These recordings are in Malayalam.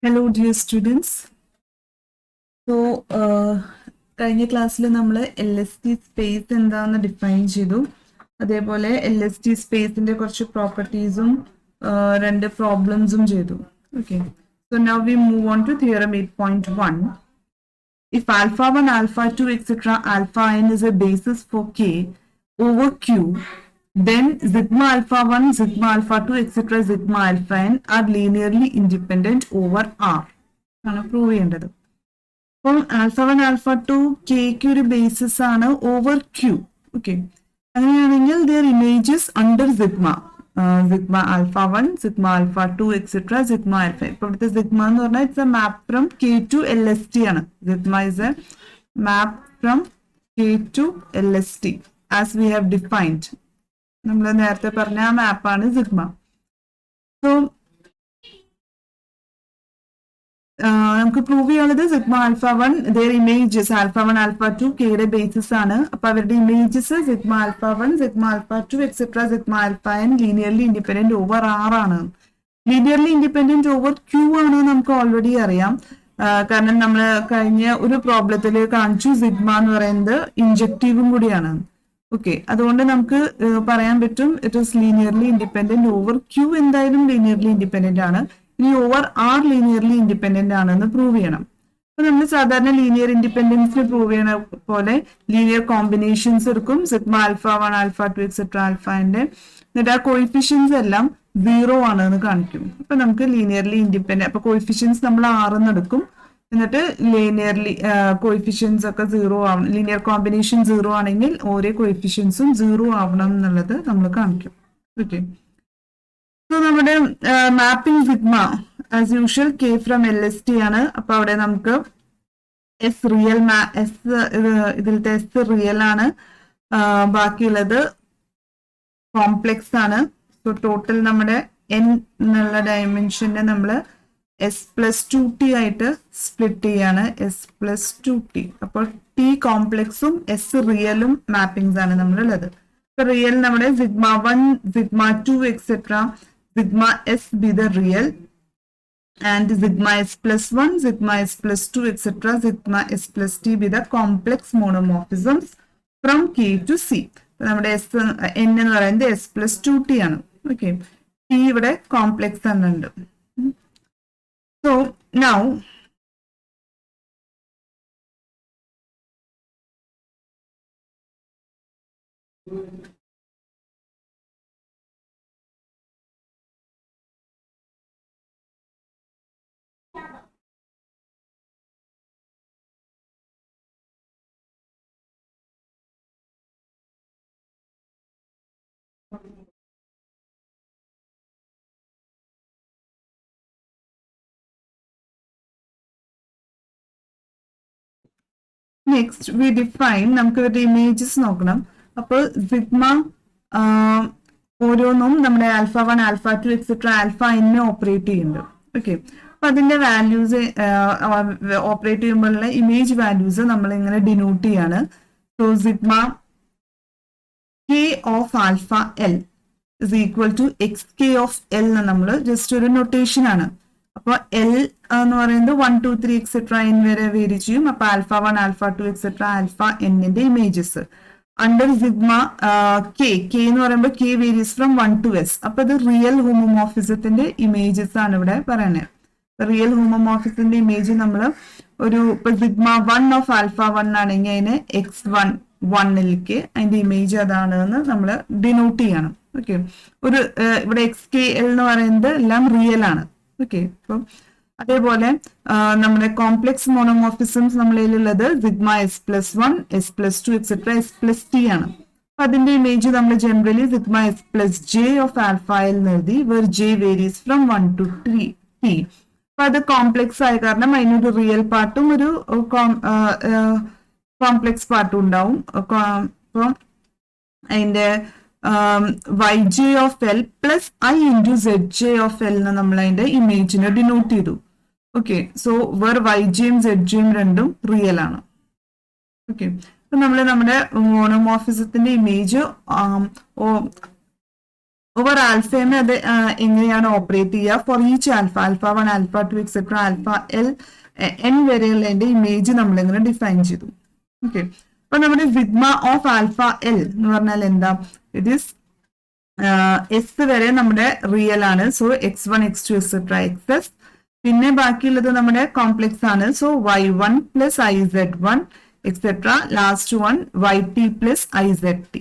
Hello dear students. So കഴിഞ്ഞ ക്ലാസ്സിൽ നമ്മൾ LST സ്പേസ് എന്താണെന്ന് ഡിഫൈൻ ചെയ്തു. അതേപോലെ LST സ്പേസിന്റെ കുറച്ച് പ്രോപ്പർട്ടീസും രണ്ട് പ്രോബ്ലംസും ചെയ്തു. Okay. So now we move on to theorem 8.1. If alpha 1, alpha 2, etc. alpha n is a basis for K over Q, then sigma alpha 1, sigma alpha 2, etc. sigma alpha n are linearly independent over R. ആണ് പ്രൂവ് ചെയ്യേണ്ടത്. അപ്പം ആൽഫ 1 ആൽഫ 2 കെക്ക് ഒരു ബേസിസ് ആണ് ഓവർ ക്യൂ. ഓക്കെ, അങ്ങനെയാണെങ്കിൽ their images under sigma sigma alpha 1, sigma alpha 2, etcetera sigma alpha. ഇപ്പൊ ഇവിടുത്തെ സിഗ്മ എന്ന് പറഞ്ഞാൽ it's a map from K to LST ആണ്. Sigma is a map from K to LST as we have defined. നമ്മൾ നേരത്തെ പറഞ്ഞ ആ മാപ്പാണ് സിഗ്മ. സോ നമുക്ക് പ്രൂവ് ചെയ്യാനുള്ളത് sigma alpha 1 their images alpha 1 alpha 2 കെയുടെ ബേസിസ് ആണ്. അപ്പൊ അവരുടെ images sigma alpha 1, sigma alpha 2, etcetera sigma alpha n linearly independent over R ആണ്. ലീനിയർലി ഇൻഡിപെൻഡന്റ് ഓവർ Q ആണ് നമുക്ക് ഓൾറെഡി അറിയാം. കാരണം നമ്മൾ കഴിഞ്ഞ ഒരു പ്രോബ്ലത്തിൽ കാണിച്ചു സിഗ്മ എന്ന് പറയുന്നത് ഇൻജക്റ്റീവും കൂടിയാണ്. ഓക്കെ, അതുകൊണ്ട് നമുക്ക് പറയാൻ പറ്റും it is linearly independent over Q. എന്തായാലും ലീനിയർലി ഇൻഡിപെൻഡന്റ് ആണ്. ഇനി ഓവർ R ലീനിയർലി ഇൻഡിപെൻഡന്റ് ആണെന്ന് പ്രൂവ് ചെയ്യണം. അപ്പൊ നമ്മൾ സാധാരണ ലീനിയർ ഇൻഡിപെൻഡൻസിന് പ്രൂവ് ചെയ്യണ പോലെ ലീനിയർ കോമ്പിനേഷൻസ് എടുക്കും. Sigma alpha 1, alpha 2, etcetera alpha ന്റെ എന്നിട്ട് ആ കോയിഫിഷ്യൻസ് എല്ലാം 0 ആണെന്ന് കാണിക്കും. അപ്പൊ നമുക്ക് ലീനിയർലി ഇൻഡിപെൻഡന്റ്, അപ്പൊ കോയിഫിഷ്യൻസ് നമ്മൾ R എന്ന് എടുക്കും. എന്നിട്ട് ലീനിയർലി കോയിഫിഷ്യൻസ് ഒക്കെ 0 ആവണം. ലീനിയർ കോമ്പിനേഷൻ 0 ആണെങ്കിൽ ഓരോ കോയിഫിഷ്യൻസും 0 ആവണം എന്നുള്ളത് നമ്മൾ കാണിക്കും. ഓക്കെ, സോ നമ്മുടെ mapping sigma as usual K from LST ആണ്. അപ്പൊ അവിടെ നമുക്ക് എസ് റിയൽ ഇതിലത്തെ എസ് റിയൽ ആണ്, ബാക്കിയുള്ളത് കോംപ്ലെക്സ് ആണ്. സോ ടോട്ടൽ നമ്മുടെ n എന്നുള്ള ഡയമെൻഷനെ നമ്മൾ S+2t ആയിട്ട് സ്പ്ലിറ്റ് ചെയ്യാണ്. S+2t. അപ്പോൾ ടി കോംപ്ലെക്സും എസ് റിയലും മാപ്പിംഗ്സ് ആണ് നമ്മളുള്ളത്. ഇപ്പൊ റിയൽ നമ്മുടെ sigma 1, sigma 2, etcetera sigma s be the real, and sigma s+1, sigma s+2, etc. sigma s+t be the complex monomorphisms from K to C. നമ്മുടെ n എന്ന് പറയുന്നത് S+2t ആണ്. ഓക്കെ, t ഇവിടെ കോംപ്ലെക്സ് തന്നുണ്ട്. So now next we define, നമുക്ക് ഇവരുടെ ഇമേജസ് നോക്കണം. അപ്പോൾ സിഗ്മ ഓരോന്നും നമ്മുടെ alpha 1, alpha 2, etcetera alpha n operate ചെയ്യുന്നുണ്ട്. ഓക്കെ, അപ്പൊ അതിന്റെ വാല്യൂസ് ഓപ്പറേറ്റ് ചെയ്യുമ്പോഴുള്ള ഇമേജ് വാല്യൂസ് നമ്മൾ ഇങ്ങനെ ഡിനോട്ട് ചെയ്യാണ്. So sigma k of alpha l is equal to x k of l എന്ന് നമ്മൾ ജസ്റ്റ് ഒരു നൊട്ടേഷൻ ആണ്. അപ്പൊ എൽ എന്ന് പറയുന്നത് 1, 2, 3 എക്സെട്ര n വരെ വേരി ചെയ്യും. അപ്പൊ ആൽഫ 1, ആൽഫ 2, എക്സെട്ര ആൽഫ എന്നിന്റെ ഇമേജസ് അണ്ടർ സിഗ്മ കെ എന്ന് പറയുമ്പോൾ k varies from 1 to s. അപ്പൊ ഇത് റിയൽ ഹോമോമോർഫിസത്തിന്റെ ഇമേജസ് ആണ് ഇവിടെ പറയുന്നത്. റിയൽ ഹോമോമോർഫിസത്തിന്റെ ഇമേജ് നമ്മൾ ഒരു ഇപ്പൊ സിഗ്മ 1 ഓഫ് ആൽഫ 1 ആണെങ്കിൽ അതിന് x1 1ലേക്ക് അതിന്റെ ഇമേജ് അതാണ് എന്ന് നമ്മൾ ഡിനോട്ട് ചെയ്യണം. ഓക്കെ, ഒരു ഇവിടെ XKL എന്ന് പറയുന്നത് എല്ലാം റിയൽ ആണ്. ഓക്കെ, അപ്പം അതേപോലെ നമ്മുടെ കോംപ്ലെക്സ് മോണോമോർഫിസംസ് നമ്മളിലുള്ളത് sigma S+1, S+2, etcetera S+t ആണ്. അപ്പൊ അതിന്റെ ഇമേജ് നമ്മൾ generally sigma S+j of alpha l എഴുതി, where j varies from 1 to t. അപ്പൊ അത് കോംപ്ലെക്സ് ആയ കാരണം അതിനൊരു റിയൽ പാർട്ടും ഒരു കോംപ്ലെക്സ് പാർട്ടും ഉണ്ടാവും. അപ്പൊ അതിന്റെ yj of L plus i into zj of l എന്ന് നമ്മൾ അതിന്റെ ഇമേജിനെ ഡിനോട്ട് ചെയ്തു. ഓക്കെ, സോ വേർ yjയും zjയും രണ്ടും റിയൽ ആണ്. ഓക്കെ, അപ്പൊ നമ്മൾ നമ്മുടെ മോണോമോർഫിസത്തിന്റെ ഇമേജ് ഓവർ ആൽഫേനെ അത് എങ്ങനെയാണ് ഓപ്പറേറ്റ് ചെയ്യുക for each alpha, alpha 1, alpha 2 etcetera alpha l n വരെയുള്ളതിന്റെ ഇമേജ് നമ്മൾ എങ്ങനെ ഡിഫൈൻ ചെയ്തു. ഓക്കെ, അപ്പൊ നമ്മുടെ സിഗ്മ ഓഫ് ആൽഫ എൽ എന്ന് പറഞ്ഞാൽ എന്താ? ഇറ്റ് ഈസ് എസ് വരെ നമ്മുടെ റിയൽ ആണ്. So x1 x2 etcetera x s. പിന്നെ ബാക്കിയുള്ളത് നമ്മുടെ കോംപ്ലക്സ് ആണ്. So y1 plus iz1 etcetera last one yt plus izt.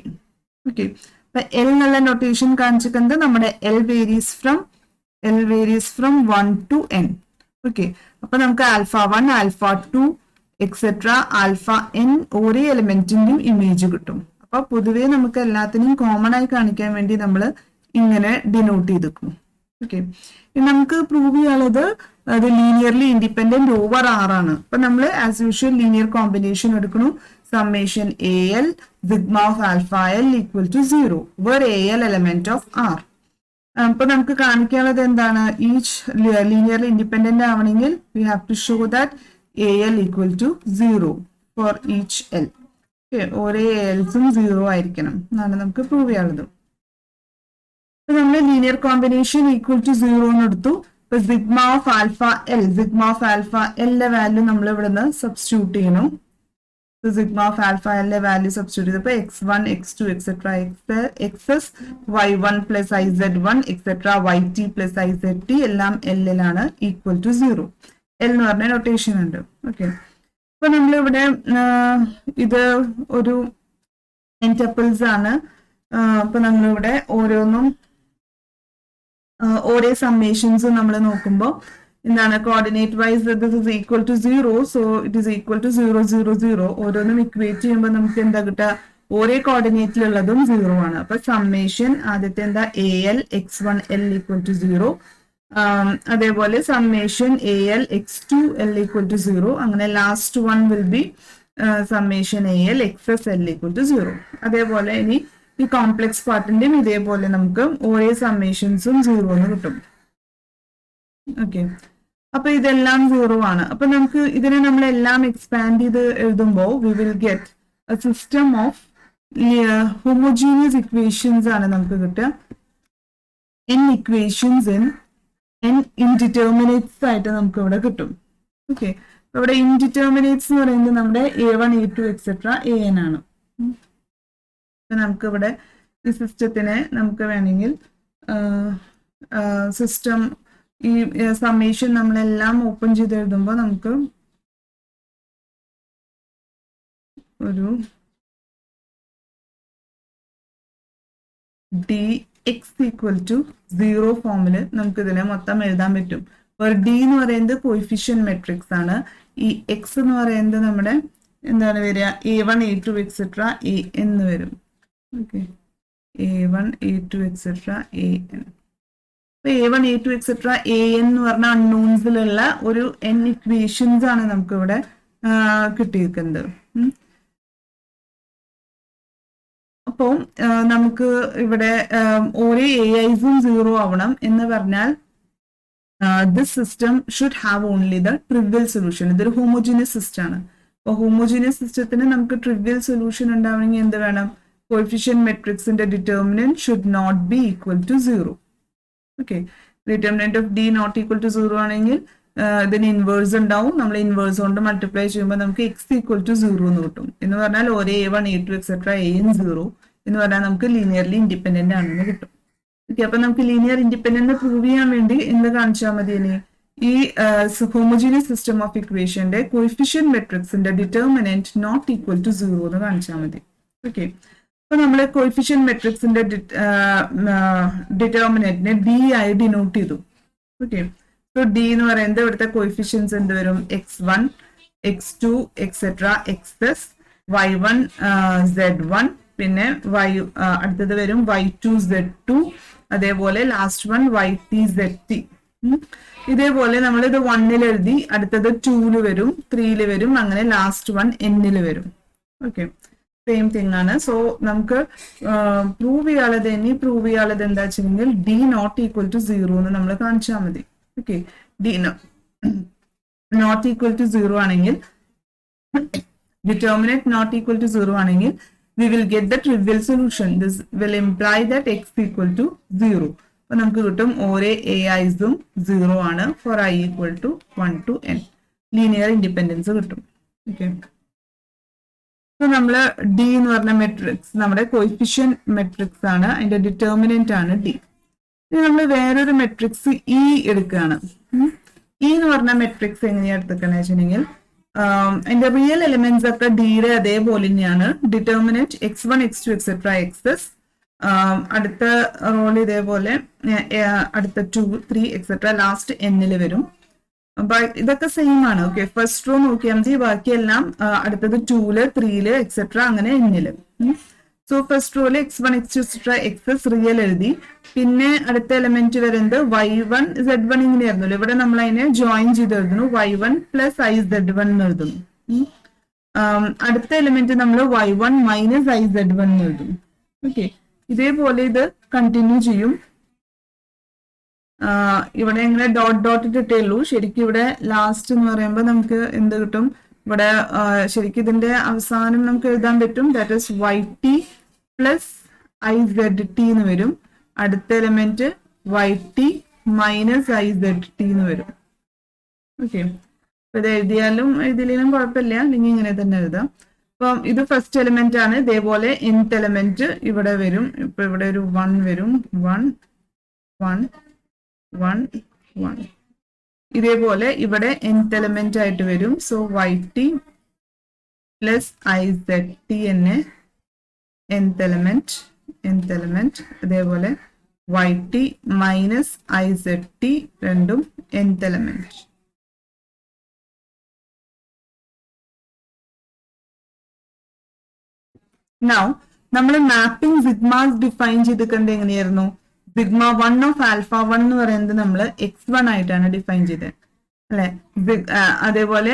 Okay, അപ്പൊ എൽ എന്നുള്ള നൊട്ടേഷൻ കാണിച്ചിട്ടുണ്ട്. നമ്മുടെ L varies from 1 to n. Okay, അപ്പൊ നമുക്ക് alpha 1, alpha 2 etcetera alpha N ഓരോ എലിമെന്റിന്റെയും ഇമേജ് കിട്ടും. അപ്പൊ പൊതുവേ നമുക്ക് എല്ലാത്തിനും കോമൺ ആയി കാണിക്കാൻ വേണ്ടി നമ്മൾ ഇങ്ങനെ ഡിനോട്ട് ചെയ്തിരിക്കും. ഓക്കെ, നമുക്ക് പ്രൂവ് ചെയ്യാനുള്ളത് അത് ലീനിയർലി ഇൻഡിപെൻഡന്റ് ഓവർ ആർ ആണ്. അപ്പൊ നമ്മൾ ആസ് യൂഷ്വൽ ലീനിയർ കോമ്പിനേഷൻ എടുക്കണം. Summation A L sigma of alpha L equal to 0 where A L element of R. അപ്പൊ നമുക്ക് കാണിക്കാനുള്ളത് എന്താണ്? ഈച്ച് ലീനിയർലി ഇൻഡിപെൻഡന്റ് ആവണമെങ്കിൽ we have to show that A L equal to 0 for each L. ഓരോ എൽസും 0 ആയിരിക്കണം എന്നാണ് നമുക്ക് പ്രൂവ് ചെയ്യാനുള്ളത്. നമ്മൾ ലീനിയർ കോമ്പിനേഷൻ ഈക്വൽ ടു 0 എന്ന് എടുത്തു. ഇപ്പൊ sigma of alpha L, sigma of alpha എല്ലിന്റെ വാല്യൂ നമ്മൾ ഇവിടുന്ന് സബ്സ്റ്റിറ്റ്യൂട്ട് ചെയ്യണം. സിഗ്മ ഓഫ് ആൽഫ എല്ലിന്റെ വാല്യൂ സബ്സ്റ്റിറ്റ്യൂട്ട് ചെയ്തപ്പോ x1 x2 etcetera x s y1 plus iz1 etcetera yt plus izt എല്ലാം എല്ലിലാണ് ഈക്വൽ ടു 0. എൽ എന്ന് പറഞ്ഞ നൊട്ടേഷൻ ഉണ്ട്. ഓക്കെ, അപ്പൊ നമ്മളിവിടെ ഇത് ഒരു എൻറ്റപ്പിൾസ് ആണ്. അപ്പൊ നമ്മളിവിടെ ഓരോന്നും ഓരോ സമ്മേഷൻസും നമ്മൾ നോക്കുമ്പോൾ എന്താണ്? Coordinate wise this is equal to 0, so it is equal to 0 0 0. ഓരോന്നും ഇക്വേറ്റ് ചെയ്യുമ്പോൾ നമുക്ക് എന്താ കിട്ടുക? ഓരോ കോർഡിനേറ്റിലുള്ളതും 0 ആണ്. അപ്പൊ സമ്മേഷൻ ആദ്യത്തെ എന്താ? A L x1 l equal to 0. അതേപോലെ summation A L x2 l equal to 0. അങ്ങനെ last one will be summation A L x s l equal to 0. അതേപോലെ ഇനി ഈ കോംപ്ലക്സ് പാർട്ടിന്റെയും ഇതേപോലെ നമുക്ക് ഓരോ സമ്മേഷൻസും 0 എന്ന് കിട്ടും. ഓക്കെ, അപ്പൊ ഇതെല്ലാം 0 ആണ്. അപ്പൊ നമുക്ക് ഇതിനെ നമ്മളെല്ലാം എക്സ്പാൻഡ് ചെയ്ത് എഴുതുമ്പോൾ we will get A system of homogeneous equations ആണ് നമുക്ക് കിട്ടുക. n ഇക്വേഷൻസ് n ഇൻഡിറ്റർമിനേറ്റ്സ് ആയിട്ട് നമുക്ക് ഇവിടെ കിട്ടും. ഓക്കെ, ഇവിടെ ഇൻഡിറ്റർമിനേറ്റ്സ് എന്ന് പറയുന്നത് നമ്മുടെ a1 a2 എക്സെട്ര an ആണ്. നമുക്ക് ഇവിടെ ഈ സിസ്റ്റത്തിനെ നമുക്ക് വേണമെങ്കിൽ സിസ്റ്റം ഈ സമ്മേഷൻ നമ്മളെല്ലാം ഓപ്പൺ ചെയ്ത് എഴുതുമ്പോൾ നമുക്ക് ഒരു dx ഈക്വൽ ടു 0 ഫോമില് നമുക്ക് ഇതിനെ മൊത്തം എഴുതാൻ പറ്റും. ഡി എന്ന് പറയുന്നത് കോയിഫിഷ്യന്റ് മെട്രിക്സ് ആണ്. ഈ എക്സ് എന്ന് പറയുന്നത് നമ്മുടെ എന്താണ് വരിക? a1 a2 എക്സെട്ര a എന്ന് വരും. Okay, a1 a2 etcetera an. a1 a2 etcetera an എന്ന് പറഞ്ഞ അൺനോൺസിലുള്ള ഒരു n ഇക്വേഷൻസ് ആണ് നമുക്ക് ഇവിടെ കിട്ടിയിരിക്കുന്നത്. അപ്പോൾ നമുക്ക് ഇവിടെ ഓരോ aiസും 0 ആവണം എന്ന് പറഞ്ഞാൽ this system should have only the trivial solution. ഇതൊരു ഹോമോജീനിയസ് സിസ്റ്റം ആണ്. അപ്പോൾ ഹോമോജീനിയസ് സിസ്റ്റത്തിന് നമുക്ക് ട്രിവിയൽ സൊല്യൂഷൻ ഉണ്ടാവണമെങ്കിൽ എന്ത് വേണം? കോഎഫിഷ്യന്റ് മെട്രിക്സിന്റെ determinant should not be equal to 0. Okay, determinant of D not equal to 0 ആണെങ്കിൽ ഇതിന് ഇൻവേഴ്സ് ഉണ്ടാവും. നമ്മൾ ഇൻവേഴ്സ് കൊണ്ട് മൾട്ടിപ്ലൈ ചെയ്യുമ്പോൾ നമുക്ക് എക്സ് ഈക്വൽ ടു 0 എന്ന് കിട്ടും. എന്ന് പറഞ്ഞാൽ ഒരേ a1 a2 എക്സെട്ര an 0 എന്ന് പറഞ്ഞാൽ നമുക്ക് ലീനിയർലി ഇൻഡിപെൻഡന്റ് ആണെന്ന് കിട്ടും. ഓക്കെ, അപ്പൊ നമുക്ക് ലീനിയർ ഇൻഡിപെൻഡന്റ് പ്രൂവ് ചെയ്യാൻ വേണ്ടി എന്ത് കാണിച്ചാൽ മതി? ഈ ഹോമോജീനിയസ് സിസ്റ്റം ഓഫ് ഇക്വേഷന്റെ കോഎഫിഷ്യന്റ് മെട്രിക്സിന്റെ ഡിറ്റർമിനന്റ് നോട്ട് ഈക്വൽ ടു 0 എന്ന് കാണിച്ചാൽ മതി. ഓക്കെ, അപ്പൊ നമ്മള് കോഎഫിഷ്യന്റ് മെട്രിക്സിന്റെ ഡിറ്റർമിനന്റിനെ ഡി ആയി ഡിനോട്ട് ചെയ്തു. ഓക്കെ, സോ ഡി എന്ന് പറയുന്നത് ഇവിടുത്തെ കോഎഫിഷ്യൻസ് എന്ത് വരും? x1 x2 etcetera x s y1 z1 പിന്നെ അടുത്തത് വരും y2 z2 അതേപോലെ ലാസ്റ്റ് വൺ yt zt. ഇതേപോലെ നമ്മൾ ഇത് 1 എഴുതി, അടുത്തത് 2 വരും, 3 വരും, അങ്ങനെ ലാസ്റ്റ് വൺ n വരും. ഓക്കെ, സെയിം തിങ് ആണ്. സോ നമുക്ക് പ്രൂവ് ചെയ്യാനുള്ളത് എന്താ വെച്ചിട്ടുണ്ടെങ്കിൽ ഡി നോട്ട് ഈക്വൽ ടു 0 എന്ന് നമ്മൾ കാണിച്ചാൽ മതി. Okay, D not equal to 0 ആണെങ്കിൽ ഡിറ്റർമിനന്റ് നോട്ട് ഈക്വൽ ടു 0 ആണെങ്കിൽ we will get the trivial solution. This will imply that x equal to 0. അപ്പോൾ നമുക്ക് കിട്ടും ഓരോ ai's-ഉം 0 ആണ് for I equal to 1 to n. Linear independence കിട്ടും. ഓക്കെ, സോ നമ്മൾ ഡി എന്ന് പറഞ്ഞ മെട്രിക്സ് നമ്മുടെ കോയിഫിഷ്യന്റ് മെട്രിക്സ് ആണ്, അതിന്റെ ഡിറ്റർമിനന്റ് ആണ് ഡി. ഇനി നമ്മൾ വേറൊരു മെട്രിക്സ് ഇ എടുക്കുകയാണ്. ഇ എന്ന് പറഞ്ഞ മെട്രിക്സ് എങ്ങനെയാ എടുത്തിരിക്കുന്നത് വെച്ചിട്ടുണ്ടെങ്കിൽ അതിന്റെ റിയൽ എലിമെന്റ്സ് ഒക്കെ ഡിയുടെ അതേപോലെ തന്നെയാണ്. Determinant x1 x2 etcetera x s, അടുത്ത റോൾ ഇതേപോലെ അടുത്ത 2 3 എക്സെട്ര ലാസ്റ്റ് എന്നിൽ വരും. ഇതൊക്കെ സെയിം ആണ്. ഓക്കെ, ഫസ്റ്റ് റോ നോക്കിയാൽ മതി, ബാക്കിയെല്ലാം അടുത്തത് 2-ല് 3-ല് എക്സെട്ര അങ്ങനെ എന്നില്. സോ ഫസ്റ്റ് റോയില് x1 x2 etcetera xs real എഴുതി. പിന്നെ അടുത്ത എലിമെന്റ് വരുന്നത് y1 z1 ഇങ്ങനെയായിരുന്നല്ലോ, ഇവിടെ നമ്മൾ അതിനെ ജോയിൻ ചെയ്ത് എഴുതുന്നു. y1 പ്ലസ് i z1 എന്ന് എഴുതുന്നു. അടുത്ത എലിമെന്റ് നമ്മൾ y1 മൈനസ് i z1 എന്ന് എഴുതുന്നു. ഓക്കെ, ഇതേപോലെ ഇത് കണ്ടിന്യൂ ചെയ്യും. ഇവിടെ ഇങ്ങനെ ഡോട്ട് ഡോട്ട് ഇട്ടിട്ടേ ഉള്ളൂ. ശരിക്കും ഇവിടെ ലാസ്റ്റ് എന്ന് പറയുമ്പോൾ നമുക്ക് എന്ത് കിട്ടും, ഇവിടെ ശരിക്കും ഇതിന്റെ അവസാനം നമുക്ക് എഴുതാൻ പറ്റും, that is yt plus izt എന്ന് വരും. അടുത്ത എലിമെന്റ് yt മൈനസ് izt എന്ന് വരും. ഓക്കെ, ഇത് എഴുതിയാലും എഴുതിയില്ലെങ്കിലും കുഴപ്പമില്ല, അല്ലെങ്കിൽ ഇങ്ങനെ തന്നെ എഴുതാം. അപ്പം ഇത് ഫസ്റ്റ് എലിമെന്റ് ആണ്. ഇതേപോലെ nth എലിമെന്റ് ഇവിടെ വരും. ഇപ്പൊ ഇവിടെ ഒരു 1 വരും, 1 1 1 1. ഇതേപോലെ ഇവിടെ nth എലിമെന്റ് ആയിട്ട് വരും. സോ yt പ്ലസ് izt തന്നെ nth എലിമെന്റ്. അതേപോലെ yt മൈനസ് izt രണ്ടും nth എലിമെന്റ്. നൗ നമ്മൾ മാപ്പിംഗ് സിഗ്മാസ് ഡിഫൈൻ ചെയ്തിട്ടുണ്ട് എങ്ങനെയായിരുന്നു? സിഗ്മ 1 ഓഫ് ആൽഫ 1 എന്ന് പറയുന്നത് നമ്മൾ x1 ആയിട്ടാണ് ഡിഫൈൻ ചെയ്തത് അല്ലെ. അതേപോലെ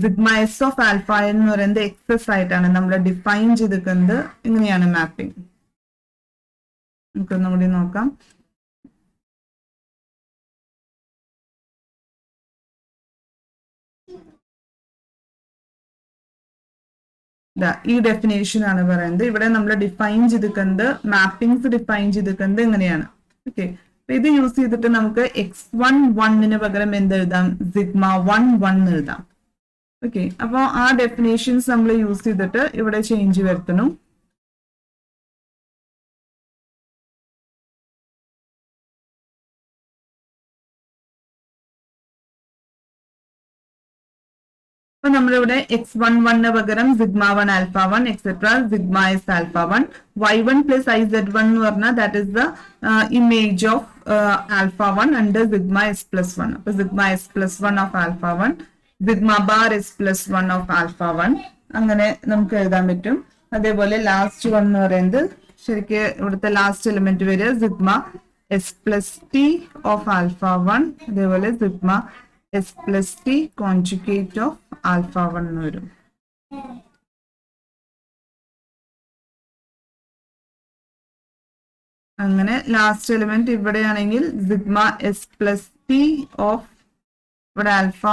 സിഗ്മ എസ് ഓഫ് ആൽഫ എന്ന് പറയുന്നത് എക്സസ് ആയിട്ടാണ് നമ്മൾ ഡിഫൈൻ ചെയ്തിരിക്കുന്നത്. ഇങ്ങനെയാണ് മാപ്പിംഗ്. നമുക്കൊന്നും കൂടി നോക്കാം. ഈ ഡെഫിനേഷൻ ആണ് പറയുന്നത്. ഇവിടെ നമ്മൾ ഡിഫൈൻ ചെയ്തിരിക്കുന്നത്, മാപ്പിംഗ്സ് ഡിഫൈൻ ചെയ്തിരിക്കുന്നത് എങ്ങനെയാണ്. ഓക്കെ, ഇത് യൂസ് ചെയ്തിട്ട് നമുക്ക് x1 1-ന് പകരം എന്തെഴുതാം, സിഗ്മ 1 1 എഴുതാം. ഓക്കെ, അപ്പോൾ ആ ഡെഫിനേഷൻസ് നമ്മൾ യൂസ് ചെയ്തിട്ട് ഇവിടെ ചേഞ്ച് വരുത്തണം. അപ്പൊ നമ്മളിവിടെ x1 1-ന് പകരം sigma 1 alpha 1 etcetera sigma S alpha 1, y1 plus iz1 എന്ന് പറഞ്ഞാൽ that is the image of alpha 1 under sigma S plus 1. അപ്പൊ sigma S plus 1 of alpha 1, sigma bar S plus 1 of alpha 1, അങ്ങനെ നമുക്ക് എഴുതാൻ പറ്റും. അതേപോലെ ലാസ്റ്റ് 1 എന്ന് പറയുന്നത് ശരിക്ക് ഇവിടുത്തെ ലാസ്റ്റ് എലിമെന്റ് വരിക sigma S plus T of alpha 1, അതേപോലെ sigma S plus T conjugate of alpha 1 എന്ന് വരും. അങ്ങനെ ലാസ്റ്റ് എലിമെന്റ് ഇവിടെയാണെങ്കിൽ sigma S plus T of, ഇവിടെ ആൽഫ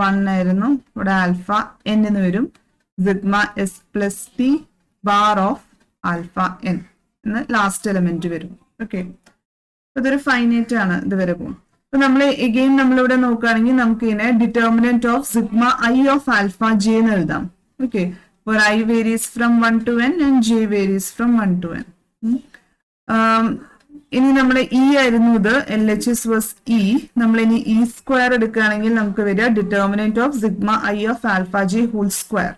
1 ആയിരുന്നു, ഇവിടെ ആൽഫ n എന്ന് വരും. Sigma S plus T bar of alpha n എന്ന് ലാസ്റ്റ് എലിമെന്റ് വരും. ഓക്കെ, ഇതൊരു ഫൈനൈറ്റ് ആണ്, ഇതുവരെ പോകും. അപ്പൊ നമ്മൾ എഗെയിൻ നമ്മളിവിടെ നോക്കുകയാണെങ്കിൽ നമുക്ക് ഇതിനെ determinant of sigma I of alpha J എന്ന് എഴുതാം. Okay, where I varies from 1 to n and j varies from 1 to n. ഇനി നമ്മുടെ ഇ ആയിരുന്നു ഇത്, LHS was ഇ. നമ്മൾ ഇനി ഇ സ്ക്വയർ എടുക്കുകയാണെങ്കിൽ നമുക്ക് വരിക determinant of sigma I of alpha J whole square.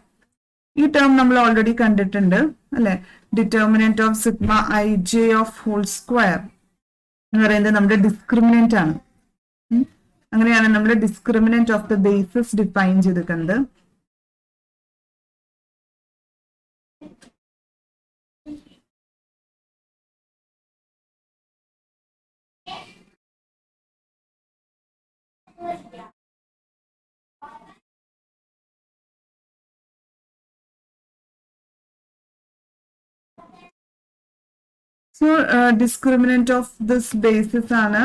ഈ ടേം നമ്മൾ ഓൾറെഡി കണ്ടിട്ടുണ്ട് അല്ലെ. Determinant of sigma I J of whole square എന്ന് പറയുന്നത് നമ്മുടെ ഡിസ്ക്രിമിനന്റ് ആണ്. അങ്ങനെയാണ് നമ്മൾ discriminant of the basis define ചെയ്തിരിക്കുന്നത്. So discriminant of this basis ആണ്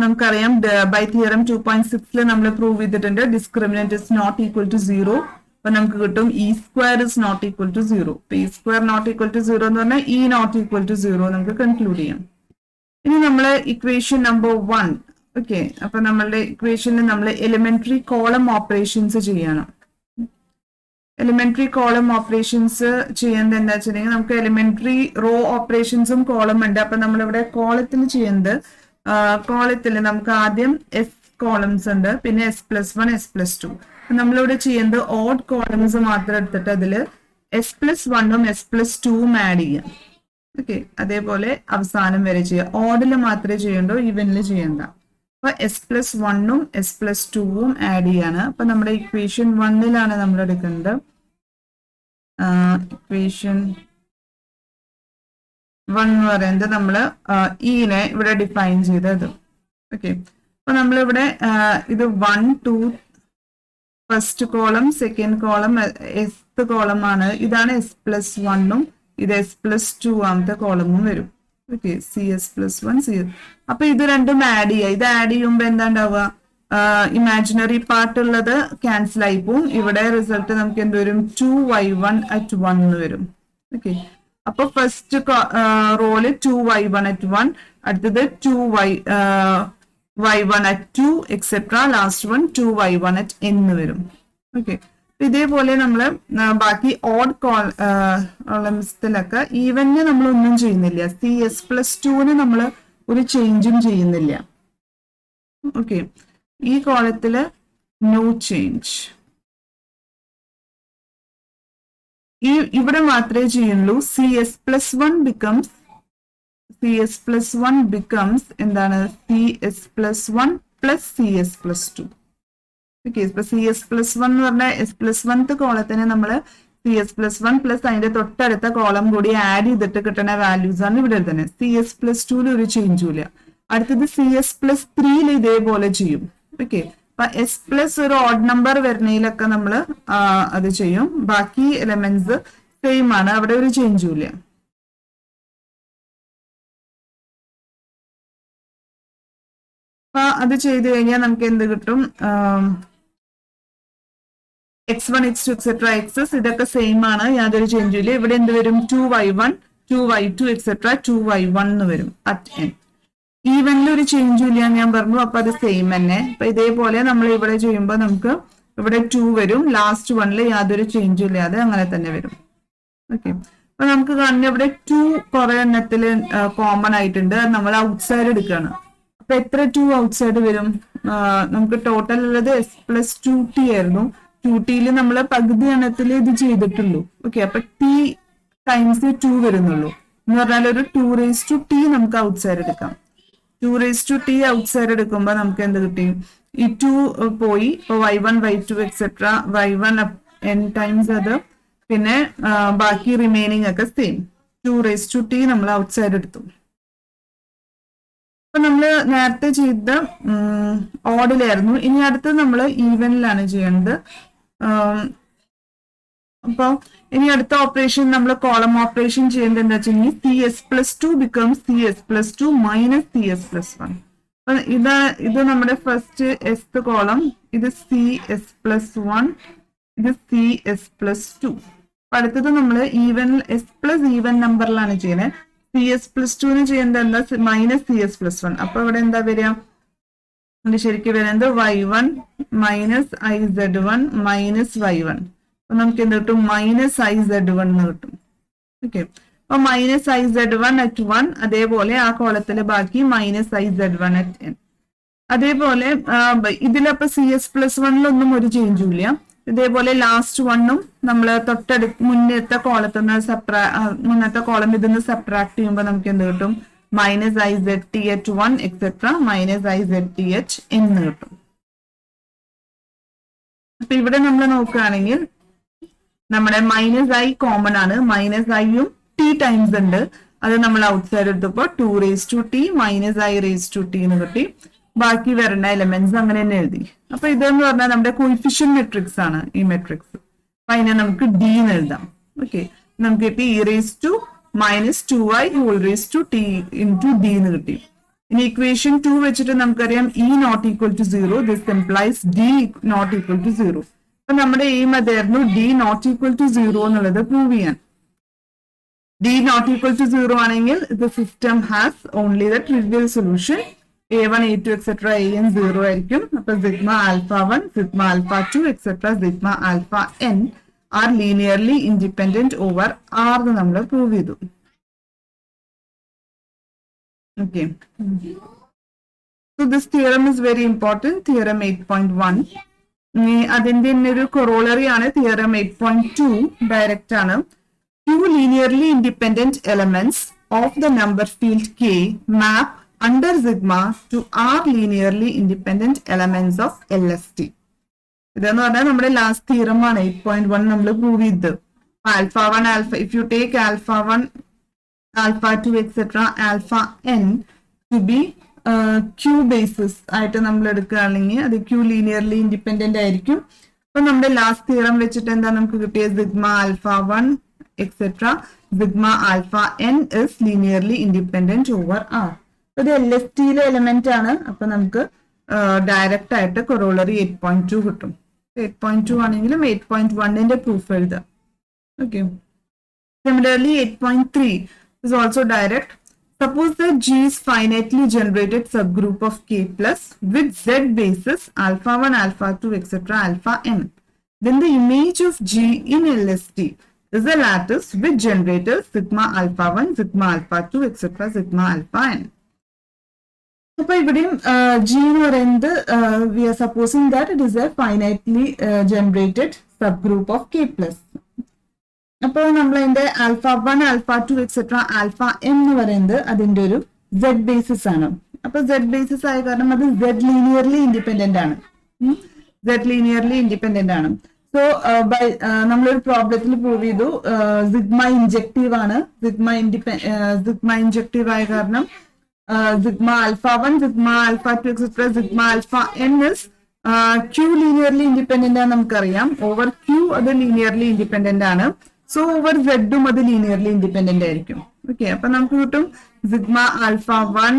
നമുക്കറിയാം ബൈ തിയറം 2.6 നമ്മൾ പ്രൂവ് ചെയ്തിട്ടുണ്ട്. Discriminant is not equal to 0 അപ്പൊ നമുക്ക് കിട്ടും E square is not equal to 0. E square not equal to 0 എന്ന് പറഞ്ഞാൽ ഇ നോട്ട് ഈക്വൽ ടു 0 നമുക്ക് കൺക്ലൂഡ് ചെയ്യാം. ഇനി നമ്മള് ഇക്വേഷൻ നമ്പർ 1. ഓക്കെ, അപ്പൊ നമ്മളുടെ ഇക്വേഷനിൽ നമ്മൾ എലിമെന്ററി കോളം ഓപ്പറേഷൻസ് ചെയ്യണം. എലിമെന്ററി കോളം ഓപ്പറേഷൻസ് ചെയ്യുന്നത് എന്താ വെച്ചിട്ടുണ്ടെങ്കിൽ നമുക്ക് എലിമെന്ററി റോ ഓപ്പറേഷൻസും കോളം ഉണ്ട്. അപ്പൊ നമ്മളിവിടെ കോളത്തിൽ ചെയ്യുന്നത് കോളത്തിൽ നമുക്ക് ആദ്യം എസ് കോളംസ് ഉണ്ട്, പിന്നെ S+1 S+2. നമ്മളിവിടെ ചെയ്യുന്നത് ഓഡ് കോളംസ് മാത്രം എടുത്തിട്ട് അതില് S+1ഉം S+2ഉം ആഡ് ചെയ്യാം. ഓക്കെ, അതേപോലെ അവസാനം വരെ ചെയ്യാം. ഓഡില് മാത്രമേ ചെയ്യണ്ടോ, ഈവനില് ചെയ്യണ്ട. അപ്പൊ S+1ഉം S+2ഉം ആഡ് ചെയ്യാണ്. അപ്പൊ നമ്മുടെ ഇക്വേഷൻ 1ലാണ് നമ്മൾ എടുക്കുന്നത്. ഇക്വേഷൻ 1 എന്ന് പറയുന്നത് നമ്മള് ഇനെ ഇവിടെ ഡിഫൈൻ ചെയ്തത്. ഓക്കെ, അപ്പൊ നമ്മളിവിടെ ഇത് 1 2 first column, second column, S column ആണ്. ഇതാണ് S+1ഉം ഇത് S+2 ആമത്തെ കോളമും വരും. Okay, CS+1 CS. അപ്പൊ ഇത് രണ്ടും ആഡ് ചെയ്യുക. ഇത് ആഡ് ചെയ്യുമ്പോ എന്താ ഉണ്ടാവുക, ഇമാജിനറി പാർട്ട് ഉള്ളത് ക്യാൻസൽ ആയി പോവും. ഇവിടെ റിസൾട്ട് നമുക്ക് എന്ത് വരും, 2y1 at 1 എന്ന് വരും. ഓക്കെ, അപ്പൊ ഫസ്റ്റ് റോള് 2y1 at 1, അടുത്തത് 2y1 at 2 etcetera, last one 2y1 at n വരും. ഓക്കെ, ഇതേപോലെ നമ്മള് ബാക്കി ഓഡ് കോളംസിലൊക്കെ ഈവന് നമ്മൾ ഒന്നും ചെയ്യുന്നില്ല. CS+2ന് നമ്മൾ ഒരു ചേഞ്ചും ചെയ്യുന്നില്ല. ഓക്കെ, ഈ കോളത്തില് നോ ചേഞ്ച്. ഇവിടെ മാത്രമേ ചെയ്യുള്ളൂ. CS+1 becomes എന്താണ്, CS+1 plus CS+2. ഓക്കെ, ഇപ്പൊ CS+1 എന്ന് പറഞ്ഞാൽ S+1th കോളത്തിന് നമ്മള് CS+1 പ്ലസ് അതിന്റെ തൊട്ടടുത്ത കോളം കൂടി ആഡ് ചെയ്തിട്ട് കിട്ടുന്ന വാല്യൂസ് ആണ് ഇവിടെ തന്നെ. CS+2ൽ ഒരു ചേഞ്ചും ഇല്ല. അടുത്തത് CS+3ൽ ഇതേപോലെ ചെയ്യും. ഓക്കെ, അപ്പൊ S+ ഒരു ഓഡ് നമ്പർ വരുന്നതിലൊക്കെ നമ്മൾ അത് ചെയ്യും. ബാക്കി എലമെന്റ്സ് സെയിം ആണ്, അവിടെ ഒരു ചേഞ്ചും ഇല്ല. അപ്പൊ അത് ചെയ്ത് കഴിഞ്ഞാൽ നമുക്ക് എന്ത് കിട്ടും, x1 x2 എക്സെട്ര xs ഇതൊക്കെ സെയിം ആണ്, യാതൊരു ചേഞ്ചും ഇല്ല. ഇവിടെ എന്ത് വരും, 2y1 2y2 എക്സെട്ര 2y1 എന്ന് വരും അറ്റ് n. ഈവനിൽ ഒരു ചേഞ്ചും ഇല്ല ഞാൻ പറഞ്ഞു, അപ്പൊ അത് സെയിം തന്നെ. അപ്പൊ ഇതേപോലെ നമ്മൾ ഇവിടെ ചെയ്യുമ്പോൾ നമുക്ക് ഇവിടെ 2 വരും, ലാസ്റ്റ് വണ്ണിൽ യാതൊരു ചേഞ്ചും ഇല്ലാതെ അങ്ങനെ തന്നെ വരും. ഓക്കെ, അപ്പൊ നമുക്ക് കാണുന്ന ഇവിടെ 2 കുറെ എണ്ണത്തില് കോമൺ ആയിട്ടുണ്ട്. നമ്മൾ ഔട്ട്സൈഡ് എടുക്കുകയാണ്. അപ്പൊ എത്ര 2 ഔട്ട്സൈഡ് വരും, നമുക്ക് ടോട്ടൽ ഉള്ളത് S+2t ആയിരുന്നു. 2tയിൽ നമ്മൾ പകുതി എണ്ണത്തിൽ ഇത് ചെയ്തിട്ടുള്ളൂ. ഓക്കെ, അപ്പൊ t ടൈംസ് 2 വരുന്നുള്ളൂ എന്ന് പറഞ്ഞാൽ ഒരു 2t നമുക്ക് ഔട്ട്സൈഡ് എടുക്കാം. 2t ഔട്ട്സൈഡ് എടുക്കുമ്പോൾ നമുക്ക് എന്ത് കിട്ടി, ഈ 2 പോയി. ഇപ്പൊ y1 y2 etcetera y1 n times അത്, പിന്നെ ബാക്കി റിമൈനിങ് ഒക്കെ സെയിം. 2t നമ്മൾ ഔട്ട്സൈഡ് എടുത്തു. അപ്പൊ നമ്മള് നേരത്തെ ചെയ്ത ഓഡിലായിരുന്നു. ഇനി അടുത്ത് നമ്മൾ ഈവനിലാണ് ചെയ്യേണ്ടത്. അപ്പൊ ഇനി അടുത്ത ഓപ്പറേഷൻ നമ്മൾ കോളം ഓപ്പറേഷൻ ചെയ്യുന്നത് എന്താ വെച്ചാൽ CS+2 becomes CS+2 minus CS+1. അപ്പൊ ഇത് നമ്മുടെ ഫസ്റ്റ് എസ് കോളം, ഇത് CS+1, ഇത് CS+2. അടുത്തത് നമ്മൾ ഈവൻ S+ഈവൻ നമ്പറിലാണ് ചെയ്യുന്നത്. CS+2ന് ചെയ്യുന്നത് എന്താ, മൈനസ് CS+1. അപ്പൊ ഇവിടെ എന്താ വരിക, ശരിക്കും വരുന്നത് y1 minus IZ1 minus y1. അപ്പൊ നമുക്ക് എന്ത് കിട്ടും, മൈനസ് IZ1 എന്ന് കിട്ടും. ഓക്കെ, അപ്പൊ മൈനസ് IZ1 at 1, അതേപോലെ ആ കോളത്തില് ബാക്കി മൈനസ് IZ1 at n. അതേപോലെ ഇതിലപ്പോ CS+1ലൊന്നും ഒരു ചേഞ്ചും ഇല്ല. ഇതേപോലെ ലാസ്റ്റ് വണ്ണും നമ്മൾ മുന്നത്തെ കോളത്തുനിന്ന് മുന്നത്തെ കോളം ഇതിന്ന് സബ്ട്രാക്ട് ചെയ്യുമ്പോൾ നമുക്ക് എന്ത് കിട്ടും, minus IZT at 1 etcetera minus IZT at n കിട്ടും. അപ്പൊ ഇവിടെ നമ്മൾ നോക്കുകയാണെങ്കിൽ നമ്മുടെ മൈനസ് i കോമൺ ആണ്. മൈനസ് ഐയും t ടൈംസ് ഉണ്ട്. അത് നമ്മൾ ഔട്ട്സൈഡ് എടുത്തപ്പോൾ 2t മൈനസ് i t എന്ന് കിട്ടി. ബാക്കി വരുന്ന എലമെന്റ്സ് അങ്ങനെ തന്നെ എഴുതി. അപ്പൊ ഇതെന്ന് പറഞ്ഞാൽ നമ്മുടെ കോയിഫിഷ്യന്റ് മെട്രിക്സ് ആണ് ഈ മെട്രിക്സ്. അപ്പൊ അതിനെ നമുക്ക് d എന്ന് എഴുതാം. ഓക്കെ, നമുക്ക് കിട്ടി e⁻²i⁻t into d എന്ന് കിട്ടി. ഇനി ഇക്വേഷൻ 2 വെച്ചിട്ട് നമുക്കറിയാം E not equal to 0. This implies D not equal to 0. അപ്പൊ നമ്മുടെ എയിം അതായിരുന്നു d not equal to 0 എന്നുള്ളത് പ്രൂവ് ചെയ്യാൻ. d not equal to 0 ആണെങ്കിൽ the system has only the trivial solution a1 a2 etc an 0 ആയിരിക്കും. അപ്പൊ sigma alpha 1 sigma alpha 2 etc sigma alpha n are linearly independent over r എന്ന് നമ്മൾ പ്രൂവ് ചെയ്തു. Okay. So this theorem is very important, theorem 8.1. അതിന്റെ ഒരു കൊറോളറി ആണ് theorem 8.2, ഡയറക്റ്റ് ആണ്. Two linearly independent elements of the number field K map under sigma to R linearly independent elements of LST. ഇതെന്ന് പറഞ്ഞാൽ നമ്മുടെ ലാസ്റ്റ് തിയറം ആണ് 8.1 നമ്മൾ പ്രൂവ് ചെയ്തത്. Alpha 1 alpha if you take alpha 1 alpha 2 etcetera alpha n to be Q basis ആയിട്ട് നമ്മൾ എടുക്കുകയാണെങ്കിൽ അത് ക്യൂ ലീനിയർലി ഇൻഡിപെൻഡന്റ് ആയിരിക്കും. അപ്പൊ നമ്മുടെ ലാസ്റ്റ് തിയറം വെച്ചിട്ട് എന്താ നമുക്ക് കിട്ടിയത്? Sigma alpha 1 etcetera sigma alpha n is linearly independent over R. ഇത് എൽ എസ് ടിയിലെ എലമെന്റ് ആണ്. അപ്പൊ നമുക്ക് ഡയറക്റ്റ് ആയിട്ട് കൊറോളറി 8.2 കിട്ടും. 8.2 ആണെങ്കിലും 8.1ന്റെ പ്രൂഫ് എഴുതാം. Okay. Similarly 8.3 is also direct. Suppose that G is finitely generated subgroup of K plus with Z basis alpha 1, alpha 2, etc. alpha n. Then the image of G in LST is a lattice with generators sigma alpha 1, sigma alpha 2, etc. sigma alpha n. അപ്പൊ ഇവിടെയും G എന്ന് പറയുന്നത് we are supposing that it is a finitely generated subgroup of K plus. അപ്പോൾ നമ്മൾ അതിന്റെ alpha 1 alpha 2 etcetera alpha M എന്ന് പറയുന്നത് അതിന്റെ ഒരു സെഡ് ബേസിസ് ആണ്. അപ്പൊ സെഡ് ബേസിസ് ആയ കാരണം അത് സെഡ് ലീനിയർലി ഇൻഡിപെൻഡന്റ് ആണ്. സെഡ് ലീനിയർലി ഇൻഡിപെൻഡന്റ് ആണ്. സോ നമ്മളൊരു പ്രോബ്ലത്തിൽ പ്രൂവ് ചെയ്തു സിഗ്മ ഇൻജെക്റ്റീവ് ആണ്. സിഗ്മ ഇൻജെക്റ്റീവ് ആയ കാരണം sigma alpha 1 sigma alpha 2 etcetera sigma alpha N is Q linearly independent ആണ് നമുക്കറിയാം. ഓവർ ക്യൂ അത് ലീനിയർലി ഇൻഡിപെൻഡന്റ് ആണ്. സോ ഓവർ സെഡും അത് ലീനിയർലി ഇൻഡിപെൻഡന്റ് ആയിരിക്കും. ഓക്കെ. അപ്പൊ നമുക്ക് കിട്ടും sigma alpha 1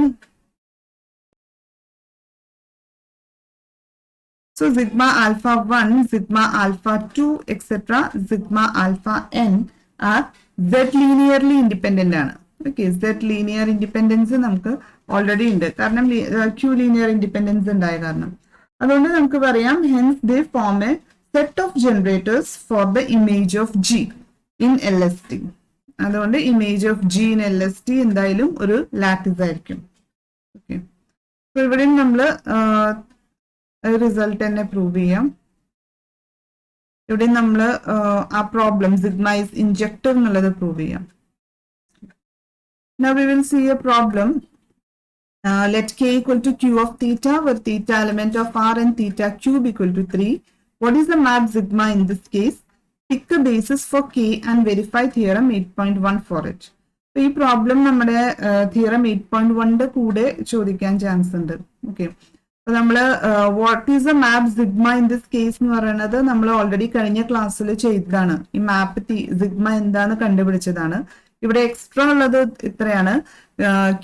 so sigma alpha 1 sigma alpha 2 etc sigma alpha n are z linearly independent ആണ്. ഓക്കെ. z linear independence നമുക്ക് ഓൾറെഡി ഉണ്ട്, കാരണം q linear independence ഉണ്ടായ കാരണം. അതുകൊണ്ട് നമുക്ക് പറയാം hence they form a set of generators for the image of G in LST. അതുകൊണ്ട് image of G in LST എന്തായാലും ഒരു ലാറ്റിസ് ആയിരിക്കും. ഓക്കെ. സോ ഇവിടെ നമ്മൾ റിസൾട്ട് തന്നെ പ്രൂവ് ചെയ്യാം. ഇവിടെ നമ്മൾ ആ പ്രോബ്ലം സിഗ്മ ഇസ് ഇൻജെക്റ്റീവ് എന്നുള്ളത് പ്രൂവ് ചെയ്യാം. Now we will see a problem. Let k equal to q of theta, where theta element of r and theta cube equal to 3. What is the map sigma in this case? Pick a basis for k and verify theorem 8.1 for it. ഈ പ്രോബ്ലം നമ്മുടെ തിയറം 8.1ന്റെ കൂടെ ചോദിക്കാൻ ചാൻസ് ഉണ്ട്. ഓക്കെ. അപ്പൊ നമ്മള് what is A map sigma in this case എന്ന് പറയുന്നത് നമ്മൾ ഓൾറെഡി കഴിഞ്ഞ ക്ലാസ്സിൽ ചെയ്തതാണ്. ഈ മാപ്പ് സിഗ്മ എന്താന്ന് കണ്ടുപിടിച്ചതാണ്. ഇവിടെ എക്സ്ട്രാ ഉള്ളത് ഇത്രയാണ്.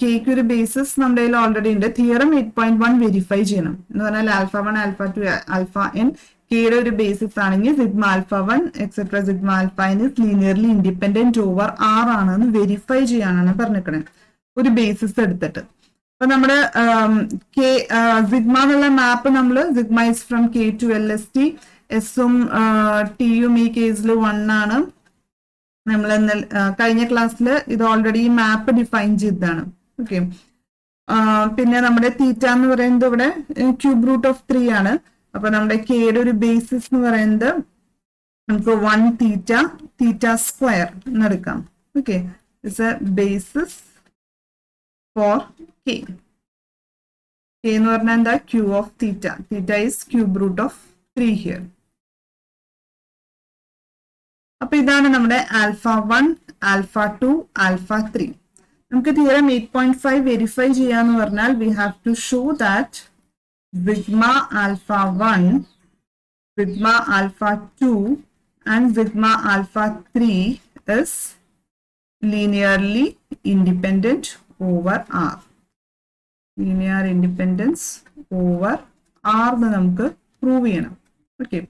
കെക്ക് ഒരു ബേസിസ് നമ്മുടെ കയ്യിൽ ഓൾറെഡി ഉണ്ട്. തിയറം 8.1 വെരിഫൈ ചെയ്യണം എന്ന് പറഞ്ഞാൽ ആൽഫ 1 ആൽഫ 2 ആൽഫ എൻ കെയുടെ ഒരു ബേസിസ് ആണെങ്കിൽ sigma alpha 1 etcetera sigma alpha N is linearly independent over R ആണെന്ന് വെരിഫൈ ചെയ്യാനാണ് പറഞ്ഞിരിക്കണേ, ഒരു ബേസിസ് എടുത്തിട്ട്. അപ്പൊ നമ്മുടെ സിഗ്മ എന്നുള്ള മാപ്പ് നമ്മൾ sigma is from K to L S T, എസും ടിയും ഈ കേസിൽ 1 ആണ്. നമ്മൾ കഴിഞ്ഞ ക്ലാസ്സിൽ ഇത് ഓൾറെഡി മാപ്പ് ഡിഫൈൻ ചെയ്തതാണ്. ഓക്കെ. പിന്നെ നമ്മുടെ തീറ്റ എന്ന് പറയുന്നത് ഇവിടെ ക്യൂബ് റൂട്ട് ഓഫ് 3 ആണ്. അപ്പൊ നമ്മുടെ കെയുടെ ഒരു ബേസിസ് എന്ന് പറയുന്നത് നമുക്ക് 1 തീറ്റ തീറ്റ സ്ക്വയർ എന്നെടുക്കാം. Okay. It's a basis for K. K എന്ന് പറഞ്ഞാൽ എന്താ? Q of theta. Theta is cube root of 3 here. അപ്പൊ ഇതാണ് നമ്മുടെ ആൽഫ 1 ആൽഫ 2 ആൽഫ 3. നമുക്ക് തിയറം 8.5 വെരിഫൈ ചെയ്യാന്ന് പറഞ്ഞാൽ we have to show that sigma alpha 1 sigma alpha 2 and sigma alpha 3 is linearly independent over R. Linear independence over R എന്ന് നമുക്ക് പ്രൂവ് ചെയ്യണം. ഓക്കെ.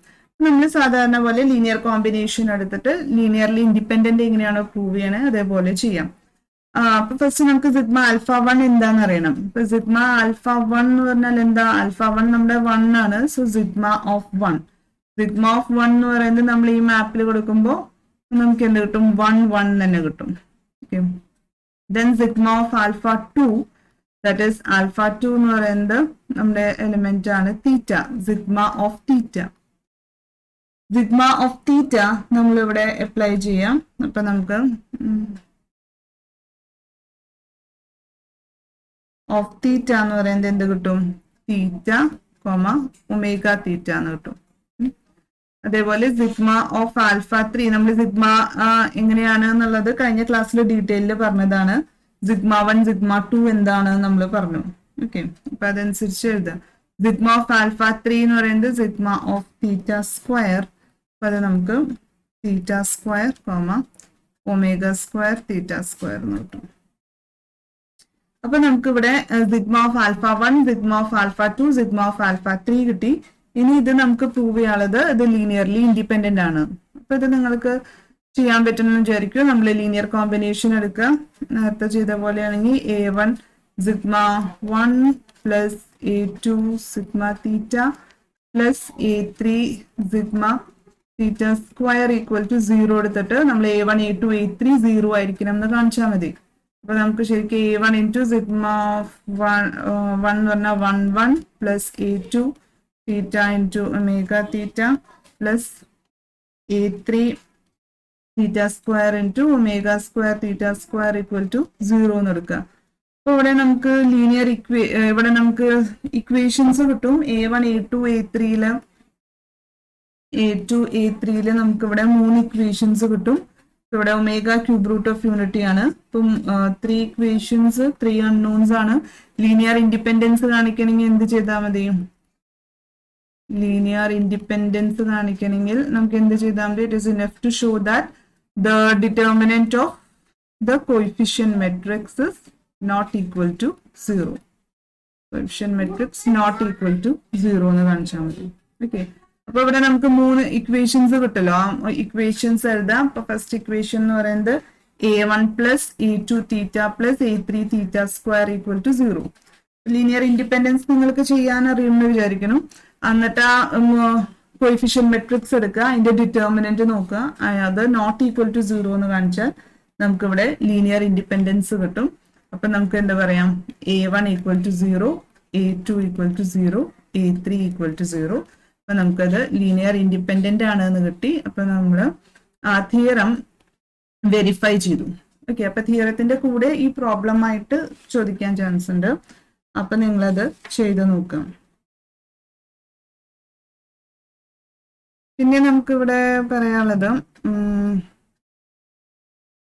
നമ്മൾ സാധാരണ പോലെ ലീനിയർ കോമ്പിനേഷൻ എടുത്തിട്ട് ലീനിയർലി ഇൻഡിപെൻഡന്റ് എങ്ങനെയാണോ പ്രൂവ് ചെയ്യണേ അതേപോലെ ചെയ്യാം. അപ്പൊ ഫസ്റ്റ് നമുക്ക് സിഗ്മ ആൽഫ 1 എന്താന്ന് അറിയണം. ഇപ്പൊ സിഗ്മ ആൽഫ 1 എന്ന് പറഞ്ഞാൽ എന്താ? ആൽഫ 1 നമ്മുടെ 1 ആണ്. സോ സിഗ്മ ഓഫ് 1 എന്ന് പറയുന്നത് നമ്മൾ ഈ മാപ്പിൽ കൊടുക്കുമ്പോൾ നമുക്ക് എന്ത് കിട്ടും? 1 1 തന്നെ കിട്ടും. Okay, then sigma of alpha 2, that is alpha 2 എന്ന് പറയുന്നത് നമ്മുടെ എലിമെന്റ് ആണ് തീറ്റ. സിഗ്മ ഓഫ് തീറ്റ നമ്മളിവിടെ അപ്ലൈ ചെയ്യാം. അപ്പൊ നമുക്ക് ഓഫ് തീറ്റ എന്ന് പറയുന്നത് എന്ത് കിട്ടും? തീറ്റ ഒമേഗ തീറ്റ എന്ന് കിട്ടും. അതേപോലെ സിഗ്മ ഓഫ് ആൽഫ 3 നമ്മൾ സിഗ്മ എങ്ങനെയാണ് എന്നുള്ളത് കഴിഞ്ഞ ക്ലാസ്സിൽ ഡീറ്റെയിലിൽ പറഞ്ഞതാണ്. സിഗ്മ 1 സിഗ്മ 2 എന്താണ് നമ്മൾ പറഞ്ഞു. ഓക്കെ, അപ്പൊ അതനുസരിച്ച് എഴുതാം. സിഗ്മ ഓഫ് ആൽഫ 3 എന്ന് പറയുന്നത് സിഗ്മ ഓഫ് തീറ്റ സ്ക്വയർ. അപ്പൊ അത് നമുക്ക് theta square omega square theta square എന്ന് കിട്ടും. അപ്പൊ നമുക്ക് ഇവിടെ sigma of alpha 1 sigma of alpha 2 sigma of alpha 3 കിട്ടി. ഇനി ഇത് നമുക്ക് പ്രൂവ് ചെയ്യാനുള്ളത് ഇത് ലീനിയർലി ഇൻഡിപെൻഡന്റ് ആണ്. അപ്പൊ ഇത് നിങ്ങൾക്ക് ചെയ്യാൻ പറ്റുമെന്ന് വിചാരിക്കും. നമ്മൾ ലീനിയർ കോമ്പിനേഷൻ എടുക്കുക. നേരത്തെ ചെയ്ത പോലെയാണെങ്കിൽ A1 sigma 1 plus A2 sigma theta plus A3 sigma theta square equal to 0 എടുത്തിട്ട് നമ്മൾ A1 A2 A3 0 ആയിരിക്കണം എന്ന് കാണിച്ചാൽ മതി. അപ്പൊ നമുക്ക് ശരിക്കും A1 ഇൻറ്റു സിഗ്മ ഓഫ് 1 എന്ന് പറഞ്ഞാൽ 1 1 plus A2 theta into omega theta plus A3 theta square into omega square theta square equal to 0 എന്ന് എടുക്കുക. അപ്പൊ ഇവിടെ നമുക്ക് ഇവിടെ നമുക്ക് ഇക്വേഷൻസ് കിട്ടും. A1 A2 A3 നമുക്ക് ഇവിടെ 3 ഇക്വേഷൻസ് കിട്ടും. ഇവിടെ omega cube root of unity ആണ്. ഇപ്പം 3 ഇക്വേഷൻസ് 3 അൺനോൺസ് ആണ്. ലീനിയർ ഇൻഡിപെൻഡൻസ് കാണിക്കണമെങ്കിൽ എന്ത് ചെയ്താൽ മതി? ലീനിയർ ഇൻഡിപെൻഡൻസ് കാണിക്കണമെങ്കിൽ നമുക്ക് എന്ത് ചെയ്താൽ മതി? It is enough to show that the determinant of the coefficient matrix is not equal to 0. Coefficient matrix not equal to 0 എന്ന് കാണിച്ചാൽ മതി. ഓക്കെ, അപ്പൊ ഇവിടെ നമുക്ക് 3 ഇക്വേഷൻസ് കിട്ടല്ലോ. ആ ഇക്വേഷൻസ് എഴുതാം. അപ്പൊ ഫസ്റ്റ് ഇക്വേഷൻ എന്ന് പറയുന്നത് A1 plus A2 theta plus A3 theta square equal to 0. Linear independence നിങ്ങൾക്ക് ചെയ്യാൻ അറിയുമെന്ന് വിചാരിക്കണം. എന്നിട്ട് ആ കോഎഫിഷ്യന്റ് മെട്രിക്സ് എടുക്കുക, അതിന്റെ ഡിറ്റർമിനന്റ് നോക്കുക. അത് നോട്ട് ഈക്വൽ ടു 0 എന്ന് കാണിച്ചാൽ നമുക്ക് ഇവിടെ ലീനിയർ ഇൻഡിപെൻഡൻസ് കിട്ടും. അപ്പൊ നമുക്ക് എന്താ പറയാം? A1 equal to 0, A2 equal to 0, A3 equal to 0. അപ്പൊ നമുക്കത് ലീനിയർ ഇൻഡിപെൻഡന്റ് ആണ് എന്ന് കിട്ടി. അപ്പൊ നമ്മൾ ആ തിയറം വെരിഫൈ ചെയ്തു. ഓക്കെ, അപ്പൊ തിയറത്തിന്റെ കൂടെ ഈ പ്രോബ്ലം ആയിട്ട് ചോദിക്കാൻ ചാൻസ് ഉണ്ട്. അപ്പൊ നിങ്ങളത് ചെയ്ത് നോക്കാം. പിന്നെ നമുക്ക് ഇവിടെ പറയാനുള്ളത്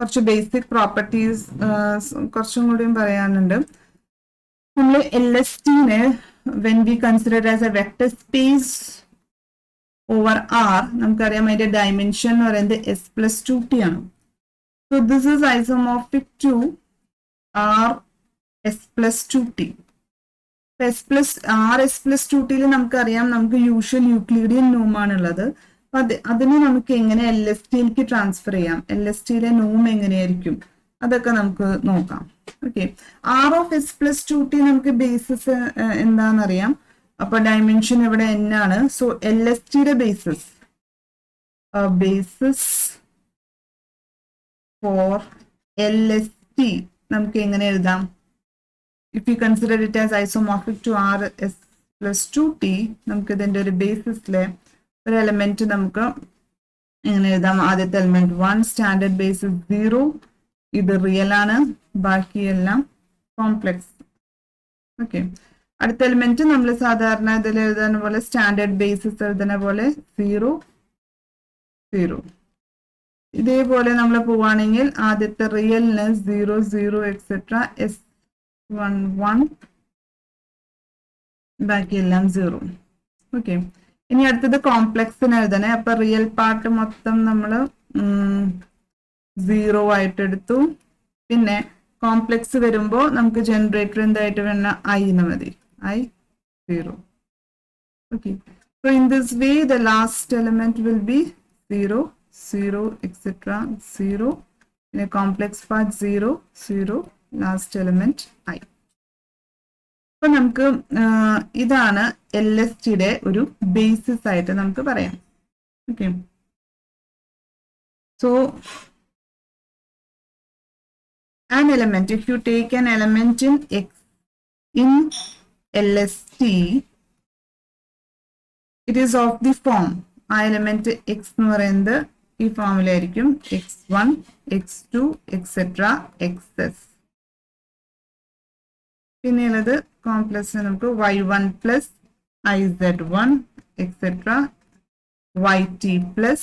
കുറച്ച് ബേസിക് പ്രോപ്പർട്ടീസ് കുറച്ചും കൂടിയും പറയാനുണ്ട്. നമ്മൾ LSTനെ when we consider as a vector space over R, നമുക്കറിയാം അതിന്റെ ഡയമെൻഷൻ എന്ന് പറയുന്നത് S+2t ആണ്. So this is isomorphic to RS+2t. RS+2t നമുക്കറിയാം നമുക്ക് യൂഷ്വൽ യൂക്ലിഡിയൻ നോം ആണുള്ളത്. അപ്പൊ അതിനെ നമുക്ക് എങ്ങനെ LSTയിലേക്ക് ട്രാൻസ്ഫർ ചെയ്യാം? LSTയിലെ നോം എങ്ങനെയായിരിക്കും? അതൊക്കെ നമുക്ക് നോക്കാം. ഓക്കെ, R(S+2t) നമുക്ക് ബേസിസ് എന്താണെന്നറിയാം. അപ്പൊ ഡയമെൻഷൻ ഇവിടെ n ആണ്. സോ LSTയുടെ ബേസിസ് ഫോർ LST നമുക്ക് എങ്ങനെ എഴുതാം? If we consider it as isomorphic to RS+2t, നമുക്ക് ഇതിന്റെ ഒരു ബേസിസിലെ ഒരു എലമെന്റ് നമുക്ക് എങ്ങനെ എഴുതാം? ആദ്യത്തെ എലമെന്റ് 1, സ്റ്റാൻഡേർഡ് ബേസിസ് 0, ഇത് റിയൽ ആണ്, ബാക്കിയെല്ലാം കോംപ്ലക്സ്. ഓക്കെ, അടുത്ത എലിമെന്റ് നമ്മൾ സാധാരണ ഇതിൽ എഴുതുന്ന പോലെ സ്റ്റാൻഡേർഡ് ബേസിസ് എഴുതുന്ന പോലെ 0 0. ഇതേപോലെ നമ്മൾ പോവുകയാണെങ്കിൽ ആദ്യത്തെ റിയലിന് 0 0 എക്സെട്ര S1 1, ബാക്കിയെല്ലാം 0. ഓക്കെ, ഇനി അടുത്തത് കോംപ്ലക്സിന് എഴുതണേ. അപ്പൊ റിയൽ പാർട്ട് മൊത്തം നമ്മൾ 0 ആയിട്ട് എടുത്തു. പിന്നെ കോംപ്ലക്സ് വരുമ്പോൾ നമുക്ക് ജനറേറ്റർ എന്തായിട്ട് വേണം? I മതി, I 0. Okay, So in this way, the last element will be 0, 0, etc. 0. In a complex part, 0, 0, last element I. അപ്പോൾ നമുക്ക് ഇതാണ് LSTയുടെ ഒരു ബേസിസ് ആയിട്ട് നമുക്ക് പറയാം. Okay, so an element, if you take an element in X in LST, it is of the form, ആ എലമെന്റ് എക്സ് എന്ന് പറയുന്നത് ഈ ഫോമിലായിരിക്കും, x1, x2, etc. xs. പിന്നെയുള്ളത് കോംപ്ലക്സ് നമുക്ക് y1 plus iz1 etc. yt plus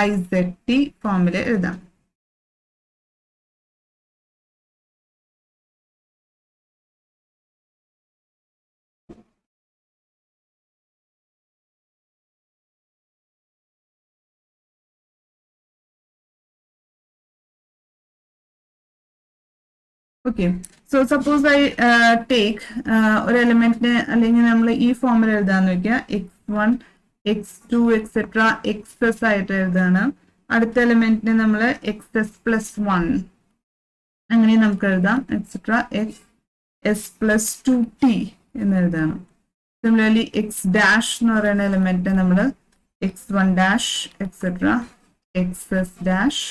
izt ഫോമിൽ എഴുതാം. Okay, so suppose I take ഒരു എലമെന്റിനെ അല്ലെങ്കിൽ നമ്മൾ ഈ ഫോമിൽ എഴുതാന്ന് വെക്കുക, x1, x2 etc. xs ആയിട്ട് എഴുതാണ്. അടുത്ത എലമെന്റിനെ നമ്മൾ xs plus 1 അങ്ങനെ നമുക്ക് എഴുതാം, etc. xs plus 2t എന്ന് എഴുതാണ്. സിമിലർലി x dash എന്ന് പറയുന്ന എലമെന്റിനെ നമ്മൾ x1 dash etc. xs dash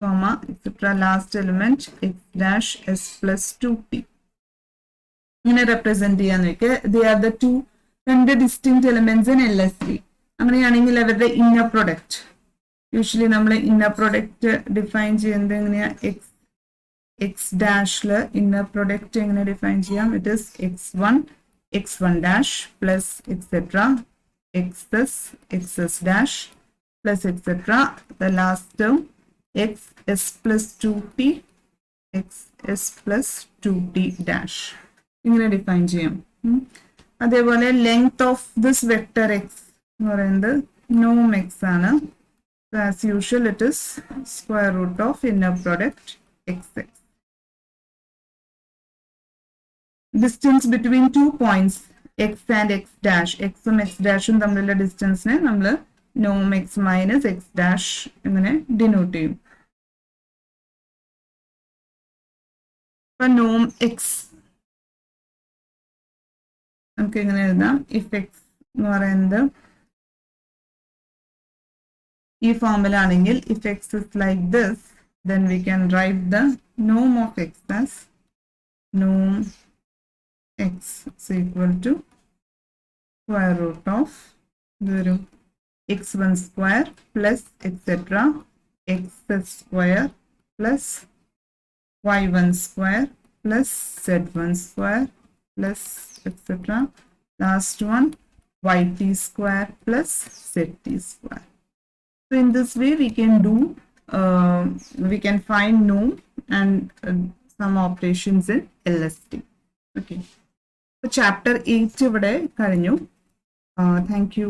comma etc. last element x dash s plus 2t. ഇങ്ങനെ റെപ്രസെന്റ് ചെയ്യാന്ന് വെക്കുക. They are the രണ്ട് distinct elements in LST. അങ്ങനെയാണെങ്കിൽ അവരുടെ ഇന്നർ പ്രൊഡക്റ്റ്, യൂഷ്വലി നമ്മൾ ഇന്നർ പ്രൊഡക്റ്റ് ഡിഫൈൻ ചെയ്യുന്നത് എങ്ങനെയാ, എക്സ് ഡാഷില് ഇന്നർ പ്രൊഡക്റ്റ് എങ്ങനെ ഡിഫൈൻ ചെയ്യാം, it is x1 dash plus etcetera xs dash plus etcetera the last term xs plus 2t xs plus 2t dash ഇങ്ങനെ ഡിഫൈൻ ചെയ്യാം. അതേപോലെ length of this vector X എന്ന് പറയുന്നത് നോം എക്സ് ആണ്. As usual it is square root of inner product X X. Distance between 2 points X and X dash, എക്സും എക്സ് ഡാഷും തമ്മിലുള്ള ഡിസ്റ്റൻസിനെ നമ്മൾ നോം എക്സ് മൈനസ് എക്സ് ഡാഷ് ഇങ്ങനെ ഡിനോട്ട് ചെയ്യും. നോം എക്സ് നമുക്ക് എങ്ങനെ എഴുതാം, ഇഫ് എക്സ് എന്ന് പറയുന്നത് ഈ ഫോമിലാണെങ്കിൽ if x is like this, then we can write the norm of x as norm x is equal to square root of the x1 square plus etc. x square plus y1 square plus z1 square plus etc. last one yt square plus zt square. So in this way we can do we can find norm and some operations in LST. Okay, so chapter 8 ഇവിടെ കഴിഞ്ഞു. Thank you.